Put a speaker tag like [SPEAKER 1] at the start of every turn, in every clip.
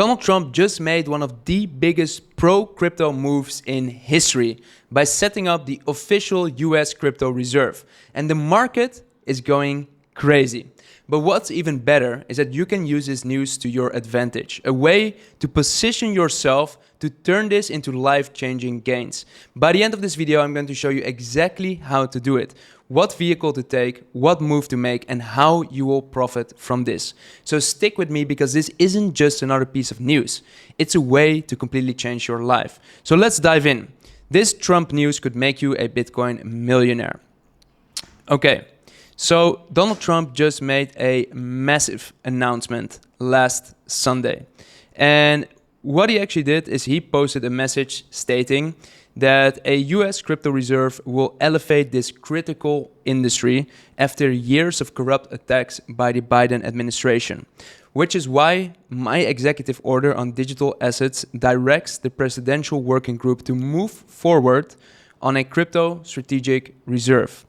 [SPEAKER 1] Donald Trump just made one of the biggest pro-crypto moves in history by setting up the official US crypto reserve. And the market is going crazy. But what's even better is that you can use this news to your advantage, a way to position yourself to turn this into life-changing gains. By the end of this video, I'm going to show you exactly how to do it, what vehicle to take, what move to make, and how you will profit from this. So stick with me because this isn't just another piece of news. It's a way to completely change your life. So let's dive in. This Trump news could make you a Bitcoin millionaire. Okay. So Donald Trump just made a massive announcement last Sunday. And what he actually did is he posted a message stating that a US crypto reserve will elevate this critical industry after years of corrupt attacks by the Biden administration, which is why my executive order on digital assets directs the Presidential Working Group to move forward on a crypto strategic reserve.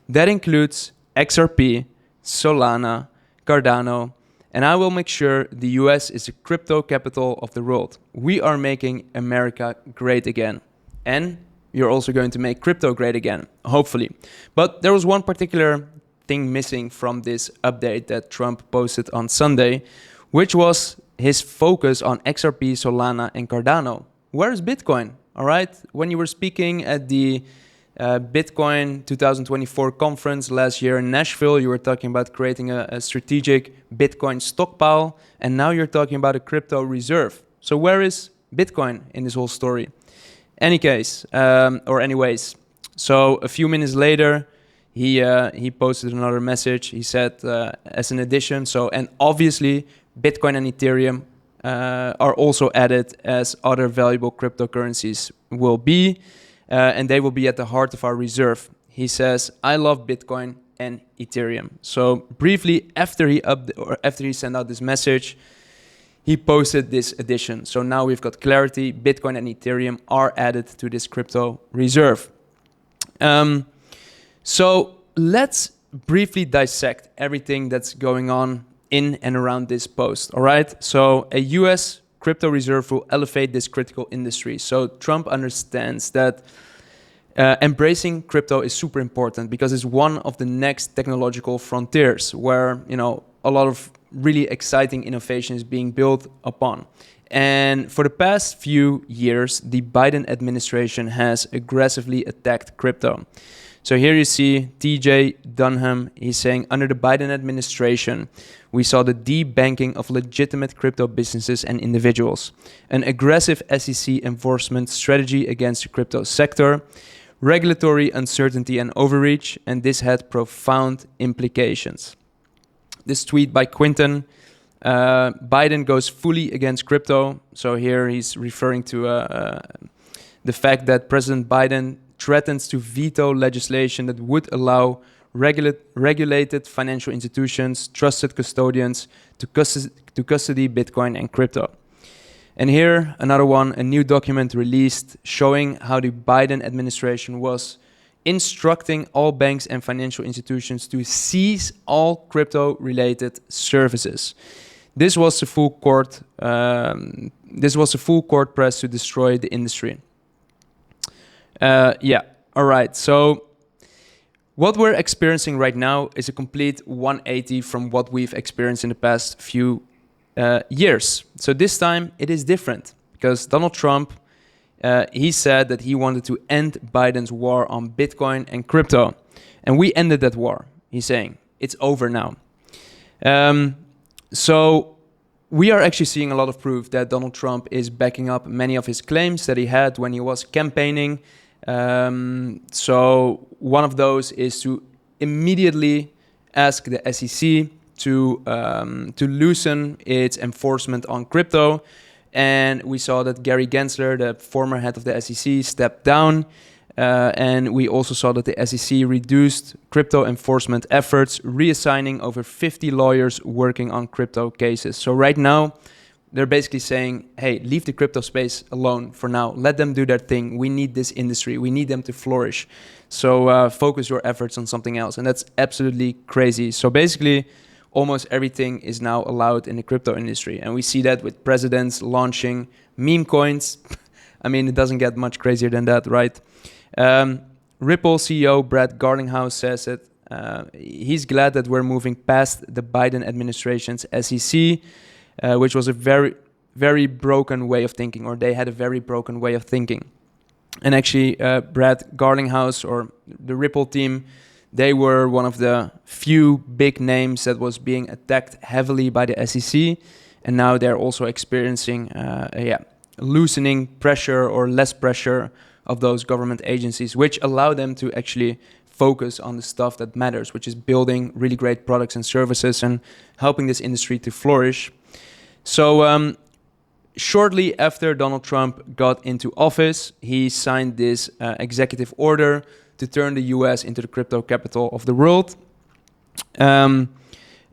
[SPEAKER 1] That includes XRP, Solana, Cardano, and I will make sure the US is the crypto capital of the world. We are making America great again. And you're also going to make crypto great again, hopefully. But there was one particular thing missing from this update that Trump posted on Sunday, which was his focus on XRP, Solana, and Cardano. Where is Bitcoin? All right, when you were speaking at the Bitcoin 2024 conference last year in Nashville, you were talking about creating a strategic Bitcoin stockpile, and now you're talking about a crypto reserve. So where is Bitcoin in this whole story? Anyways, so a few minutes later, he posted another message. He said, as an addition, and obviously Bitcoin and Ethereum are also added as other valuable cryptocurrencies will be. And they will be at the heart of our reserve. He says, I love Bitcoin and Ethereum. So briefly, after he sent out this message, he posted this addition. So now we've got clarity. Bitcoin and Ethereum are added to this crypto reserve. So let's briefly dissect everything that's going on in and around this post. All right. So a US crypto reserve will elevate this critical industry. So Trump understands that embracing crypto is super important because it's one of the next technological frontiers where, a lot of really exciting innovation is being built upon. And for the past few years, the Biden administration has aggressively attacked crypto. So here you see TJ Dunham, he's saying, under the Biden administration, we saw the debanking of legitimate crypto businesses and individuals, an aggressive SEC enforcement strategy against the crypto sector, regulatory uncertainty and overreach, and this had profound implications. This tweet by Quinton, Biden goes fully against crypto. So here he's referring to the fact that President Biden threatens to veto legislation that would allow regulated financial institutions, trusted custodians to custody Bitcoin and crypto. And here, another one, a new document released showing how the Biden administration was instructing all banks and financial institutions to cease all crypto-related services. This was a full court press to destroy the industry. All right. So what we're experiencing right now is a complete 180 from what we've experienced in the past few years. So this time it is different because Donald Trump, he said that he wanted to end Biden's war on Bitcoin and crypto. And we ended that war, he's saying. It's over now. So we are actually seeing a lot of proof that Donald Trump is backing up many of his claims that he had when he was campaigning. So one of those is to immediately ask the SEC to loosen its enforcement on crypto. And we saw that Gary Gensler, the former head of the SEC, stepped down. And we also saw that the SEC reduced crypto enforcement efforts, reassigning over 50 lawyers working on crypto cases. So right now, they're basically saying, hey, leave the crypto space alone for now. Let them do their thing. We need this industry. We need them to flourish. So focus your efforts on something else. And that's absolutely crazy. So basically, almost everything is now allowed in the crypto industry. And we see that with presidents launching meme coins. I mean, it doesn't get much crazier than that, right? Ripple CEO Brad Garlinghouse says that he's glad that we're moving past the Biden administration's SEC, which was a very, very broken way of thinking, or they had a very broken way of thinking. And actually, Brad Garlinghouse or the Ripple team, they were one of the few big names that was being attacked heavily by the SEC. And now they're also experiencing loosening pressure or less pressure of those government agencies, which allow them to actually focus on the stuff that matters, which is building really great products and services and helping this industry to flourish. So shortly after Donald Trump got into office, he signed this executive order to turn the US into the crypto capital of the world.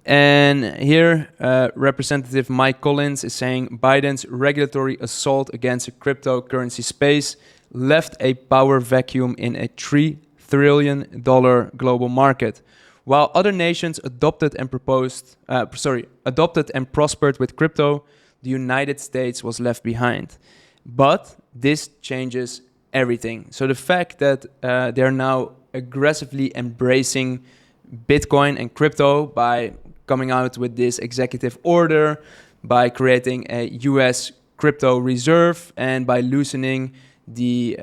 [SPEAKER 1] And here, Representative Mike Collins is saying Biden's regulatory assault against the cryptocurrency space left a power vacuum in a $3 trillion global market. While other nations adopted and prospered with crypto, the United States was left behind. But this changes everything. So the fact that they're now aggressively embracing Bitcoin and crypto by coming out with this executive order, by creating a US crypto reserve, and by loosening the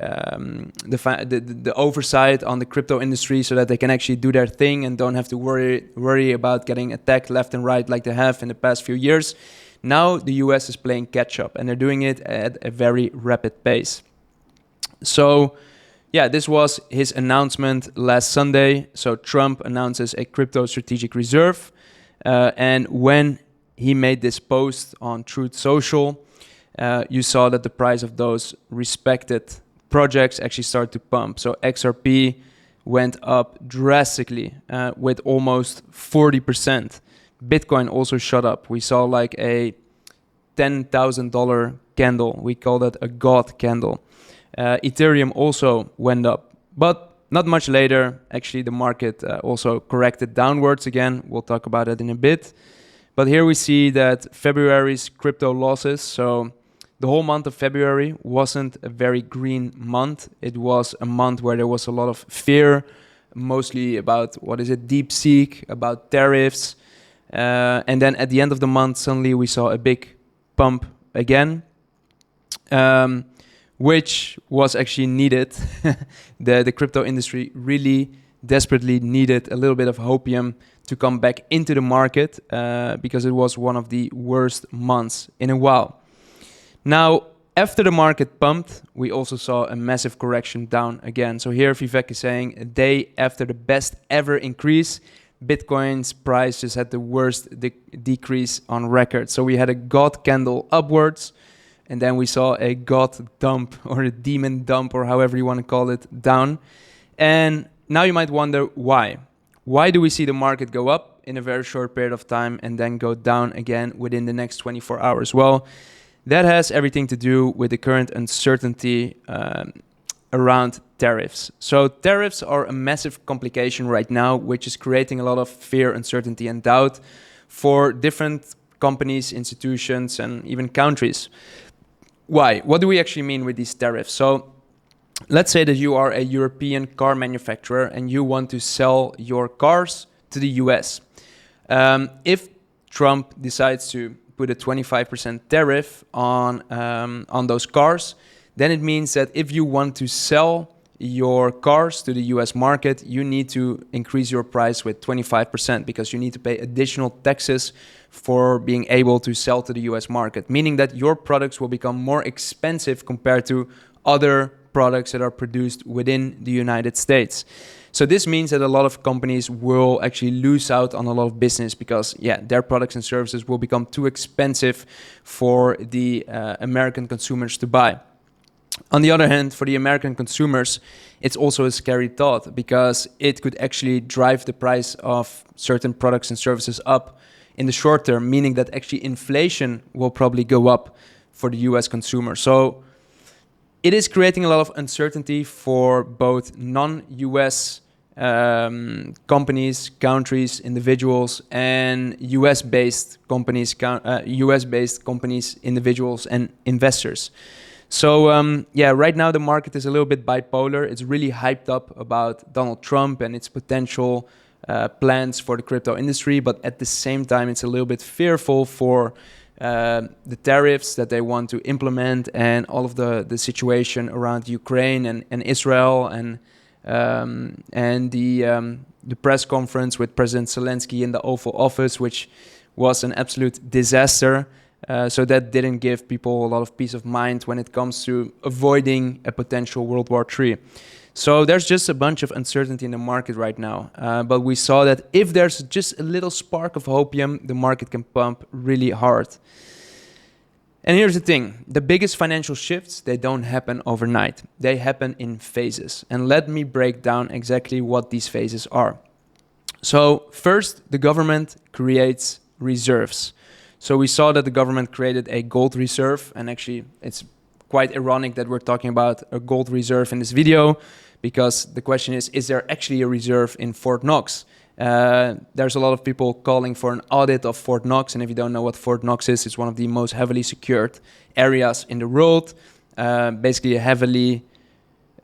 [SPEAKER 1] oversight on the crypto industry so that they can actually do their thing and don't have to worry about getting attacked left and right like they have in the past few years. Now the US is playing catch up, and they're doing it at a very rapid pace. So yeah, this was his announcement last Sunday. So Trump announces a crypto strategic reserve. And when he made this post on Truth Social, you saw that the price of those respected projects actually started to pump. So XRP went up drastically with almost 40%. Bitcoin also shot up. We saw like a $10,000 candle. We call that a God candle. Ethereum also went up, but not much later. Actually, the market also corrected downwards again. We'll talk about it in a bit. But here we see that February's crypto losses. So the whole month of February wasn't a very green month. It was a month where there was a lot of fear, mostly about, DeepSeek, about tariffs. And then at the end of the month, suddenly we saw a big pump again, which was actually needed. The crypto industry really desperately needed a little bit of hopium to come back into the market because it was one of the worst months in a while. Now, after the market pumped, we also saw a massive correction down again. So here Vivek is saying a day after the best ever increase, Bitcoin's price just had the worst decrease on record. So we had a God candle upwards, and then we saw a God dump or a demon dump or however you want to call it down. And now you might wonder why. Why do we see the market go up in a very short period of time and then go down again within the next 24 hours? Well, that has everything to do with the current uncertainty around tariffs. So tariffs are a massive complication right now, which is creating a lot of fear, uncertainty, and doubt for different companies, institutions, and even countries. Why? What do we actually mean with these tariffs? So let's say that you are a European car manufacturer and you want to sell your cars to the US. If Trump decides to put a 25% tariff on those cars, then it means that if you want to sell your cars to the US market, you need to increase your price with 25% because you need to pay additional taxes for being able to sell to the US market, meaning that your products will become more expensive compared to other products that are produced within the United States. So this means that a lot of companies will actually lose out on a lot of business because, their products and services will become too expensive for the American consumers to buy. On the other hand, for the American consumers, it's also a scary thought because it could actually drive the price of certain products and services up in the short term, meaning that actually inflation will probably go up for the US consumer. So it is creating a lot of uncertainty for both non-US companies, countries, individuals, and US-based companies, US-based companies, individuals, and investors. So yeah, right now the market is a little bit bipolar. It's really hyped up about Donald Trump and its potential plans for the crypto industry, but at the same time, it's a little bit fearful for the tariffs that they want to implement and all of the situation around Ukraine and Israel and the press conference with President Zelensky in the Oval Office, which was an absolute disaster. So that didn't give people a lot of peace of mind when it comes to avoiding a potential World War III. So there's just a bunch of uncertainty in the market right now. But we saw that if there's just a little spark of hopium, the market can pump really hard. And here's the thing, the biggest financial shifts, they don't happen overnight. They happen in phases. And let me break down exactly what these phases are. So first, the government creates reserves. So we saw that the government created a gold reserve, and actually it's quite ironic that we're talking about a gold reserve in this video, because the question is there actually a reserve in Fort Knox? There's a lot of people calling for an audit of Fort Knox, and if you don't know what Fort Knox is, it's one of the most heavily secured areas in the world, basically a heavily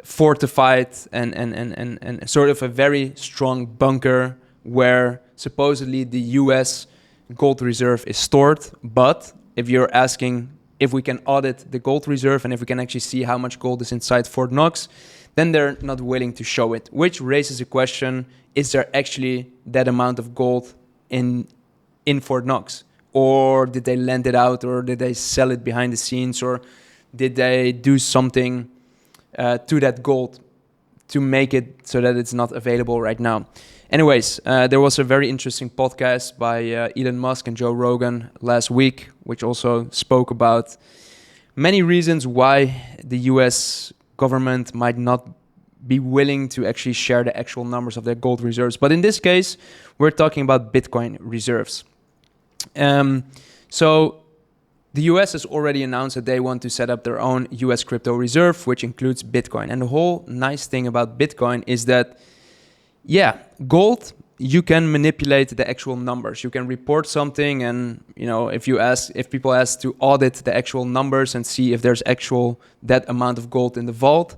[SPEAKER 1] fortified and sort of a very strong bunker where supposedly the US gold reserve is stored. But if you're asking if we can audit the gold reserve and if we can actually see how much gold is inside Fort Knox, then they're not willing to show it, which raises the question, is there actually that amount of gold in Fort Knox? Or did they lend it out, or did they sell it behind the scenes, or did they do something to that gold to make it so that it's not available right now? Anyways, there was a very interesting podcast by Elon Musk and Joe Rogan last week, which also spoke about many reasons why the US government might not be willing to actually share the actual numbers of their gold reserves. But in this case, we're talking about Bitcoin reserves. So the US has already announced that they want to set up their own US crypto reserve, which includes Bitcoin. And the whole nice thing about Bitcoin is that, yeah, gold, you can manipulate the actual numbers. You can report something, and if people ask to audit the actual numbers and see if there's that amount of gold in the vault,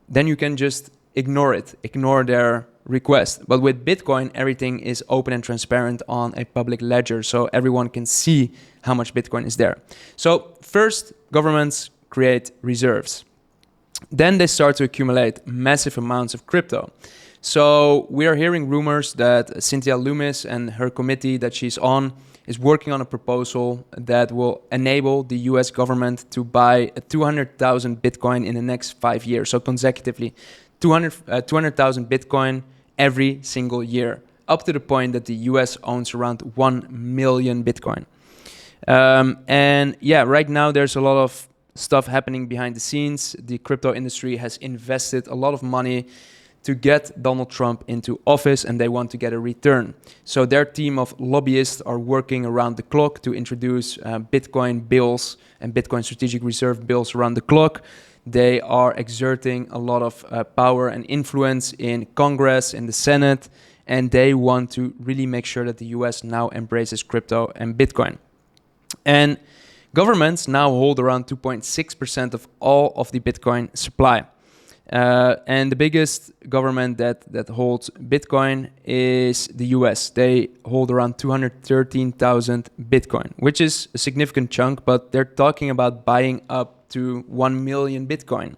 [SPEAKER 1] then you can just ignore their request. But with Bitcoin, everything is open and transparent on a public ledger, so everyone can see how much Bitcoin is there. So first, governments create reserves. Then they start to accumulate massive amounts of crypto. So we are hearing rumors that Cynthia Lummis and her committee that she's on is working on a proposal that will enable the US government to buy 200,000 Bitcoin in the next 5 years. So consecutively, 200,000 Bitcoin every single year, up to the point that the US owns around 1 million Bitcoin. And yeah, right now there's a lot of stuff happening behind the scenes. The crypto industry has invested a lot of money to get Donald Trump into office, and they want to get a return. So their team of lobbyists are working around the clock to introduce Bitcoin bills and Bitcoin strategic reserve bills around the clock. They are exerting a lot of power and influence in Congress, in the Senate, and they want to really make sure that the US now embraces crypto and Bitcoin. And governments now hold around 2.6% of all of the Bitcoin supply. And the biggest government that holds Bitcoin is the US. They hold around 213,000 Bitcoin, which is a significant chunk, but they're talking about buying up to 1 million Bitcoin.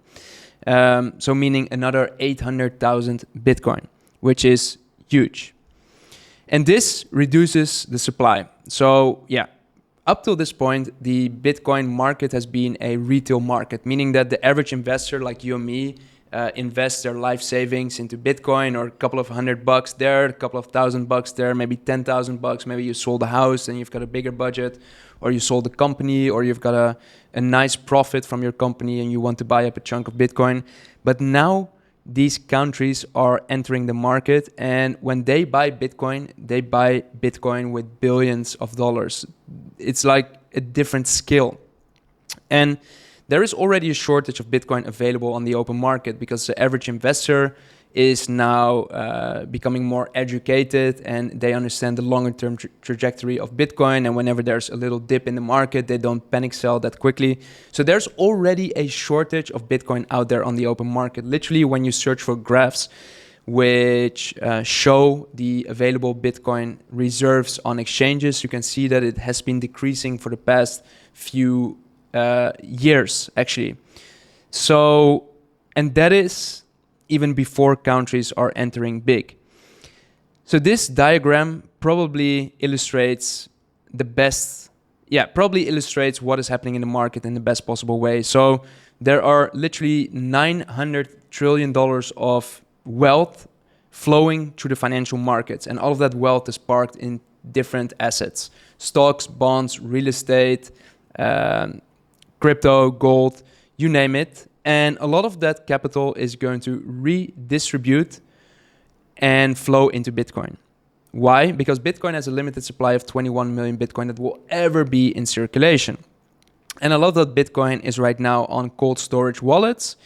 [SPEAKER 1] So meaning another 800,000 Bitcoin, which is huge. And this reduces the supply. So yeah, up till this point, the Bitcoin market has been a retail market, meaning that the average investor like you and me invest their life savings into Bitcoin, or a couple of $100 there, a couple of $1,000 there, maybe $10,000. Maybe you sold a house and you've got a bigger budget, or you sold a company, or you've got a nice profit from your company and you want to buy up a chunk of Bitcoin. But now these countries are entering the market, and when they buy Bitcoin, they buy Bitcoin with billions of dollars. It's like a different scale. And there is already a shortage of Bitcoin available on the open market because the average investor is now becoming more educated, and they understand the longer term trajectory of Bitcoin. And whenever there's a little dip in the market, they don't panic sell that quickly. So there's already a shortage of Bitcoin out there on the open market. Literally, when you search for graphs which show the available Bitcoin reserves on exchanges, you can see that it has been decreasing for the past few years, actually. So, and that is even before countries are entering big. So this diagram probably illustrates probably illustrates what is happening in the market in the best possible way. So there are literally $900 trillion of wealth flowing through the financial markets, and all of that wealth is parked in different assets: stocks, bonds, real estate, crypto, gold, you name it. And a lot of that capital is going to redistribute and flow into Bitcoin. Why? Because Bitcoin has a limited supply of 21 million Bitcoin that will ever be in circulation. And a lot of that Bitcoin is right now on cold storage wallets,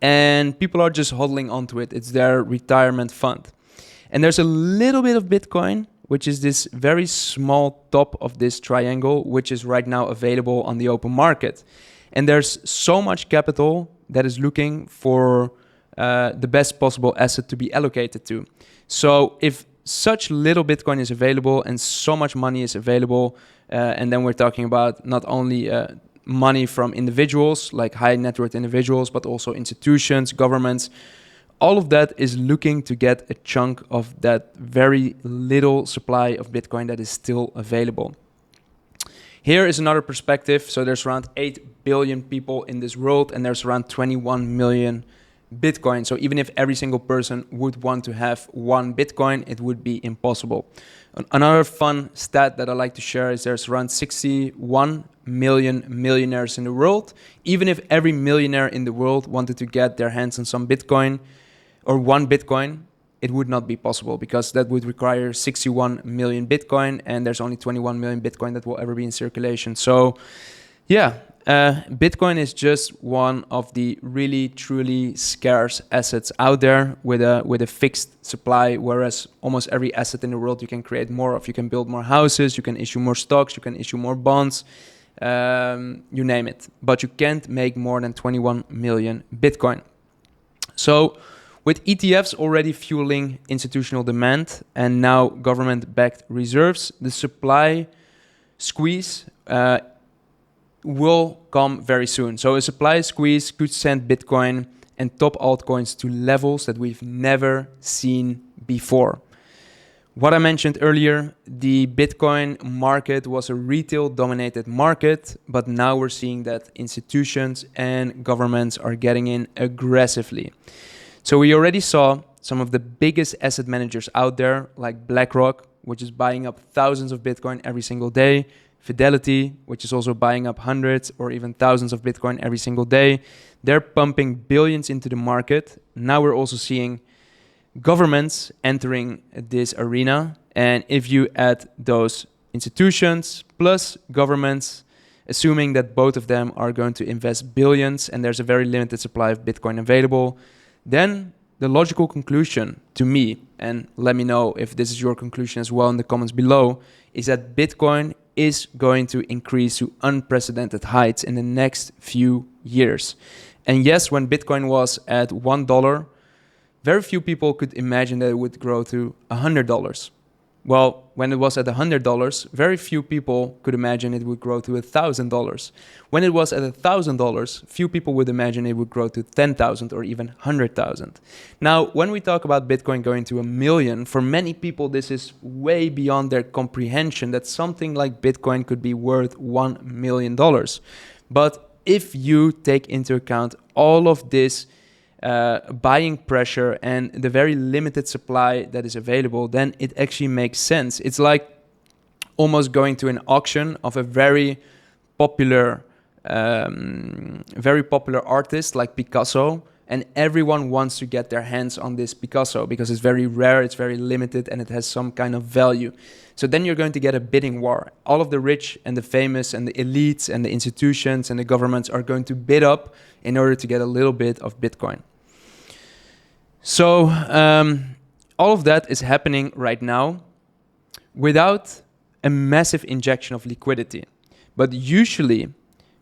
[SPEAKER 1] and people are just hodling onto it. It's their retirement fund. And there's a little bit of Bitcoin, which is this very small top of this triangle, which is right now available on the open market. And there's so much capital that is looking for the best possible asset to be allocated to. So if such little Bitcoin is available and so much money is available, and then we're talking about not only money from individuals, like high net worth individuals, but also institutions, governments. All of that is looking to get a chunk of that very little supply of Bitcoin that is still available. Here is another perspective. So there's around 8 billion people in this world, and there's around 21 million Bitcoin. So even if every single person would want to have one Bitcoin, it would be impossible. Another fun stat that I like to share is there's around 61 million millionaires in the world. Even if every millionaire in the world wanted to get their hands on some Bitcoin or one Bitcoin, it would not be possible, because that would require 61 million Bitcoin, and there's only 21 million Bitcoin that will ever be in circulation. So yeah, Bitcoin is just one of the really truly scarce assets out there with a fixed supply, whereas almost every asset in the world you can create more of. You can build more houses, you can issue more stocks, you can issue more bonds, you name it. But you can't make more than 21 million Bitcoin. So with ETFs already fueling institutional demand and now government-backed reserves, the supply squeeze will come very soon. So a supply squeeze could send Bitcoin and top altcoins to levels that we've never seen before. What I mentioned earlier, the Bitcoin market was a retail-dominated market, but now we're seeing that institutions and governments are getting in aggressively. So we already saw some of the biggest asset managers out there, like BlackRock, which is buying up thousands of Bitcoin every single day, Fidelity, which is also buying up hundreds or even thousands of Bitcoin every single day. They're pumping billions into the market. Now we're also seeing governments entering this arena. And if you add those institutions plus governments, assuming that both of them are going to invest billions and there's a very limited supply of Bitcoin available, then the logical conclusion to me, and let me know if this is your conclusion as well in the comments below, is that Bitcoin is going to increase to unprecedented heights in the next few years. And yes, when Bitcoin was at $1, very few people could imagine that it would grow to $100. Well, when it was at $100, very few people could imagine it would grow to $1,000. When it was at $1,000, few people would imagine it would grow to 10,000 or even 100,000. Now, when we talk about Bitcoin going to 1 million, for many people, this is way beyond their comprehension that something like Bitcoin could be worth $1 million. But if you take into account all of this buying pressure and the very limited supply that is available, then it actually makes sense. It's like almost going to an auction of a very popular artist like Picasso, and everyone wants to get their hands on this Picasso because it's very rare, it's very limited, and it has some kind of value. So then you're going to get a bidding war. All of the rich and the famous and the elites and the institutions and the governments are going to bid up in order to get a little bit of Bitcoin. So all of that is happening right now without a massive injection of liquidity. But usually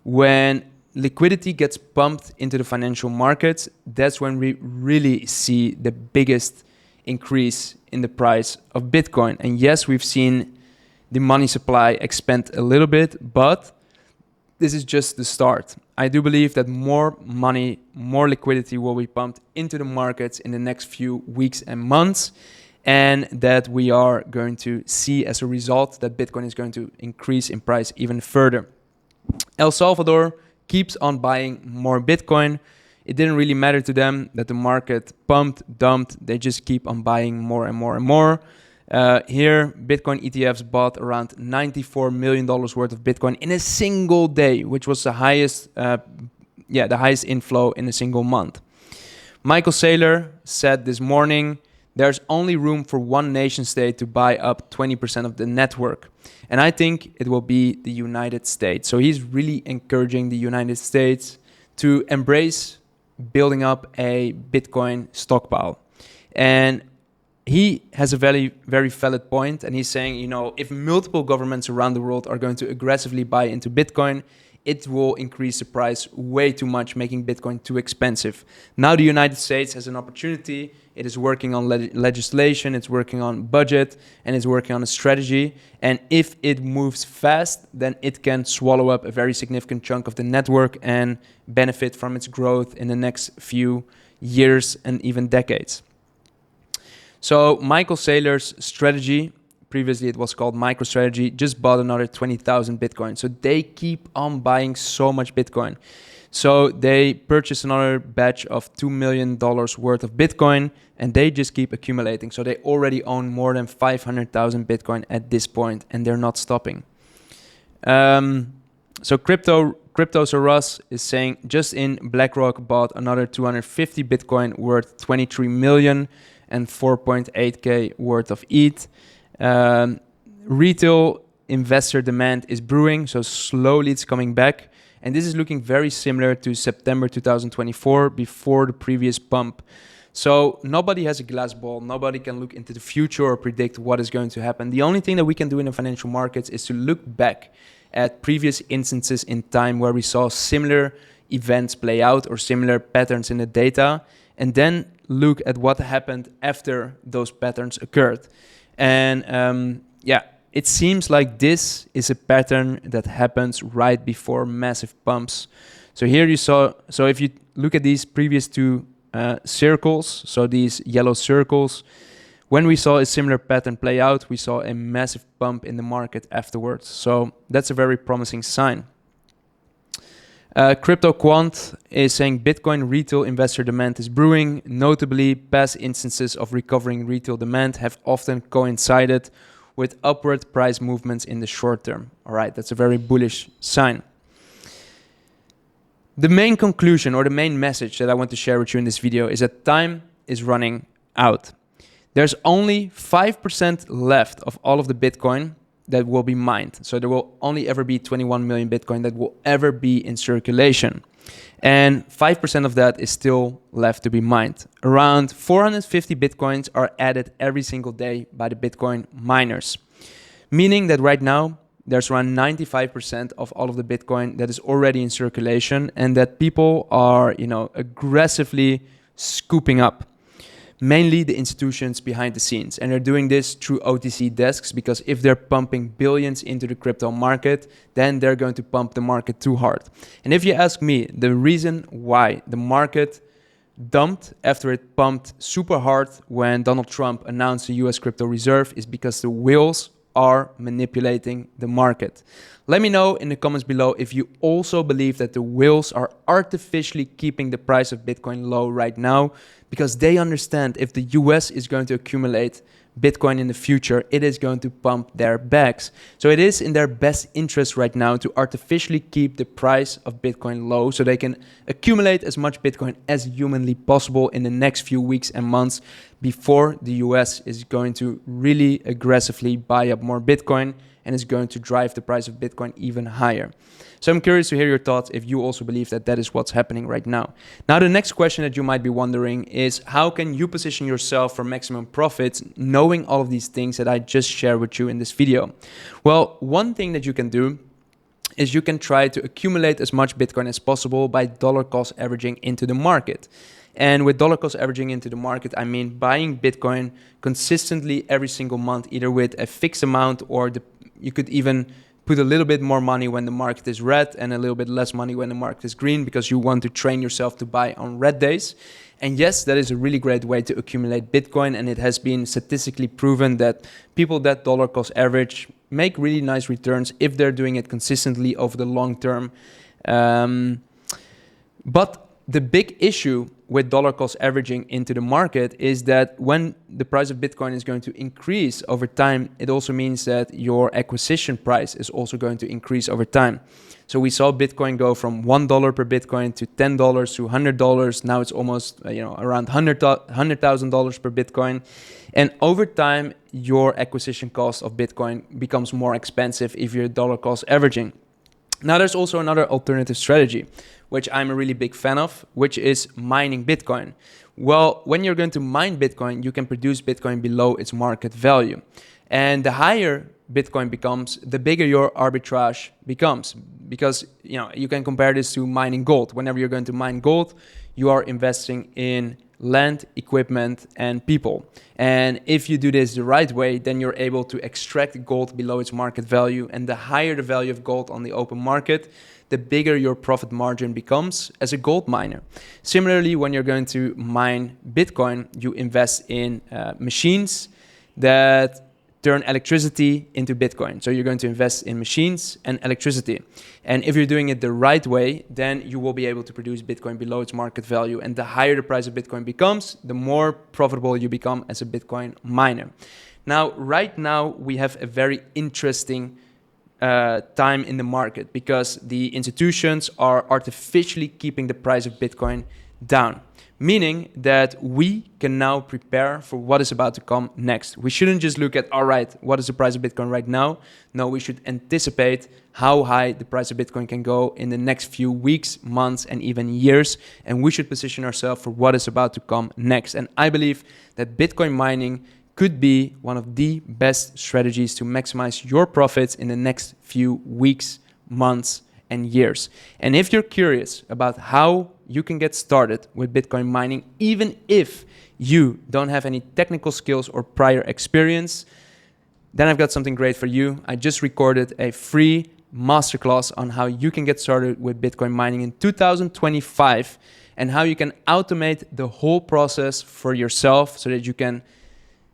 [SPEAKER 1] when liquidity gets pumped into the financial markets, that's when we really see the biggest increase in the price of Bitcoin. And yes, we've seen the money supply expand a little bit, but this is just the start. I do believe that more money, more liquidity will be pumped into the markets in the next few weeks and months, and that we are going to see as a result that Bitcoin is going to increase in price even further. El Salvador keeps on buying more Bitcoin. It didn't really matter to them that the market pumped, dumped. They just keep on buying more and more and more. Here, Bitcoin ETFs bought around $94 million worth of Bitcoin in a single day, which was the highest inflow in a single month. Michael Saylor said this morning, there's only room for one nation state to buy up 20% of the network. And I think it will be the United States. So he's really encouraging the United States to embrace building up a Bitcoin stockpile. And he has a very, very valid point. And he's saying, you know, if multiple governments around the world are going to aggressively buy into Bitcoin, it will increase the price way too much, making Bitcoin too expensive. Now the United States has an opportunity. It is working on legislation, it's working on budget, and it's working on a strategy. And if it moves fast, then it can swallow up a very significant chunk of the network and benefit from its growth in the next few years and even decades. So Michael Saylor's strategy, previously it was called MicroStrategy, just bought another 20,000 Bitcoin. So they keep on buying so much Bitcoin. So they purchased another batch of $2 million worth of Bitcoin, and they just keep accumulating. So they already own more than 500,000 Bitcoin at this point, and they're not stopping. So Crypto Russ is saying, just in BlackRock bought another 250 Bitcoin worth 23 million and 4.8K worth of ETH. Retail investor demand is brewing, so slowly it's coming back. And this is looking very similar to September 2024, before the previous pump. So nobody has a glass ball. Nobody can look into the future or predict what is going to happen. The only thing that we can do in the financial markets is to look back at previous instances in time where we saw similar events play out or similar patterns in the data, and then look at what happened after those patterns occurred. And it seems like this is a pattern that happens right before massive pumps. So here you saw, so if you look at these previous two circles, so these yellow circles, when we saw a similar pattern play out, we saw a massive pump in the market afterwards. So that's a very promising sign. Crypto Quant is saying Bitcoin retail investor demand is brewing. Notably, past instances of recovering retail demand have often coincided with upward price movements in the short term. All right, that's a very bullish sign. The main conclusion or the main message that I want to share with you in this video is that time is running out. There's only 5% left of all of the Bitcoin that will be mined. So there will only ever be 21 million Bitcoin that will ever be in circulation. And 5% of that is still left to be mined. Around 450 Bitcoins are added every single day by the Bitcoin miners. Meaning that right now, there's around 95% of all of the Bitcoin that is already in circulation, and that people are, aggressively scooping up. Mainly the institutions behind the scenes. And they're doing this through OTC desks, because if they're pumping billions into the crypto market, then they're going to pump the market too hard. And if you ask me, the reason why the market dumped after it pumped super hard when Donald Trump announced the US crypto reserve is because the whales are manipulating the market. Let me know in the comments below if you also believe that the whales are artificially keeping the price of Bitcoin low right now, because they understand if the US is going to accumulate Bitcoin in the future, it is going to pump their bags. So it is in their best interest right now to artificially keep the price of Bitcoin low so they can accumulate as much Bitcoin as humanly possible in the next few weeks and months before the US is going to really aggressively buy up more Bitcoin and is going to drive the price of Bitcoin even higher. So I'm curious to hear your thoughts if you also believe that that is what's happening right now. Now, the next question that you might be wondering is, how can you position yourself for maximum profits knowing all of these things that I just shared with you in this video? Well, one thing that you can do is you can try to accumulate as much Bitcoin as possible by dollar cost averaging into the market. And with dollar cost averaging into the market, I mean buying Bitcoin consistently every single month, either with a fixed amount or you could even put a little bit more money when the market is red and a little bit less money when the market is green, because you want to train yourself to buy on red days. And yes, that is a really great way to accumulate Bitcoin, and it has been statistically proven that people that dollar cost average make really nice returns if they're doing it consistently over the long term. But the big issue with dollar cost averaging into the market is that when the price of Bitcoin is going to increase over time, it also means that your acquisition price is also going to increase over time. So we saw Bitcoin go from $1 per Bitcoin to $10 to $100. Now it's almost around $100,000 per Bitcoin. And over time, your acquisition cost of Bitcoin becomes more expensive if you're dollar cost averaging. Now, there's also another alternative strategy, which I'm a really big fan of, which is mining Bitcoin. Well, when you're going to mine Bitcoin, you can produce Bitcoin below its market value. And the higher Bitcoin becomes, the bigger your arbitrage becomes. Because you can compare this to mining gold. Whenever you're going to mine gold, you are investing in land, equipment, and people. And if you do this the right way, then you're able to extract gold below its market value. And the higher the value of gold on the open market, the bigger your profit margin becomes as a gold miner. Similarly, when you're going to mine Bitcoin, you invest in machines that turn electricity into Bitcoin. So you're going to invest in machines and electricity. And if you're doing it the right way, then you will be able to produce Bitcoin below its market value. And the higher the price of Bitcoin becomes, the more profitable you become as a Bitcoin miner. Now, right now, we have a very interesting time in the market because the institutions are artificially keeping the price of Bitcoin down. Meaning that we can now prepare for what is about to come next. We shouldn't just look at, all right, what is the price of Bitcoin right now? No, we should anticipate how high the price of Bitcoin can go in the next few weeks, months, and even years. And we should position ourselves for what is about to come next. And I believe that Bitcoin mining could be one of the best strategies to maximize your profits in the next few weeks, months, and years. And if you're curious about how you can get started with Bitcoin mining, even if you don't have any technical skills or prior experience, then I've got something great for you. I just recorded a free masterclass on how you can get started with Bitcoin mining in 2025 and how you can automate the whole process for yourself so that you can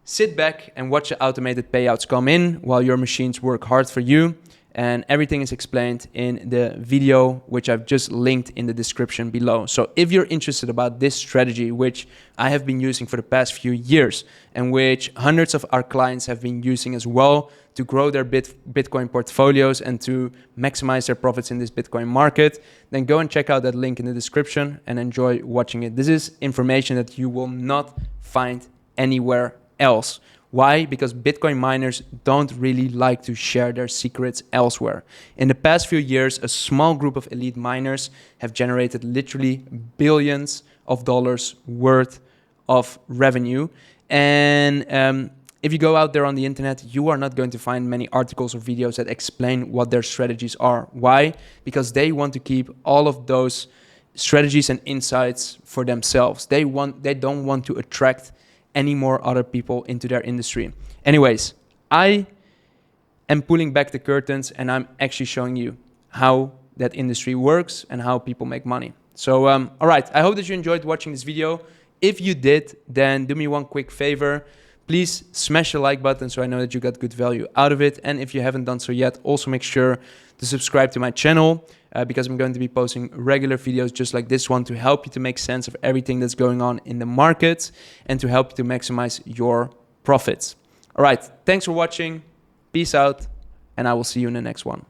[SPEAKER 1] sit back and watch the automated payouts come in while your machines work hard for you. And everything is explained in the video, which I've just linked in the description below. So if you're interested about this strategy, which I have been using for the past few years and which hundreds of our clients have been using as well to grow their Bitcoin portfolios and to maximize their profits in this Bitcoin market, then go and check out that link in the description and enjoy watching it. This is information that you will not find anywhere else. Why? Because Bitcoin miners don't really like to share their secrets elsewhere. In the past few years, a small group of elite miners have generated literally billions of dollars worth of revenue. And if you go out there on the internet, you are not going to find many articles or videos that explain what their strategies are. Why? Because they want to keep all of those strategies and insights for themselves. They don't want to attract any more other people into their industry. Anyways, I am pulling back the curtains and I'm actually showing you how that industry works and how people make money. So, all right, I hope that you enjoyed watching this video. If you did, then do me one quick favor. Please smash the like button so I know that you got good value out of it. And if you haven't done so yet, also make sure to subscribe to my channel because I'm going to be posting regular videos just like this one to help you to make sense of everything that's going on in the market and to help you to maximize your profits. All right, thanks for watching. Peace out, and I will see you in the next one.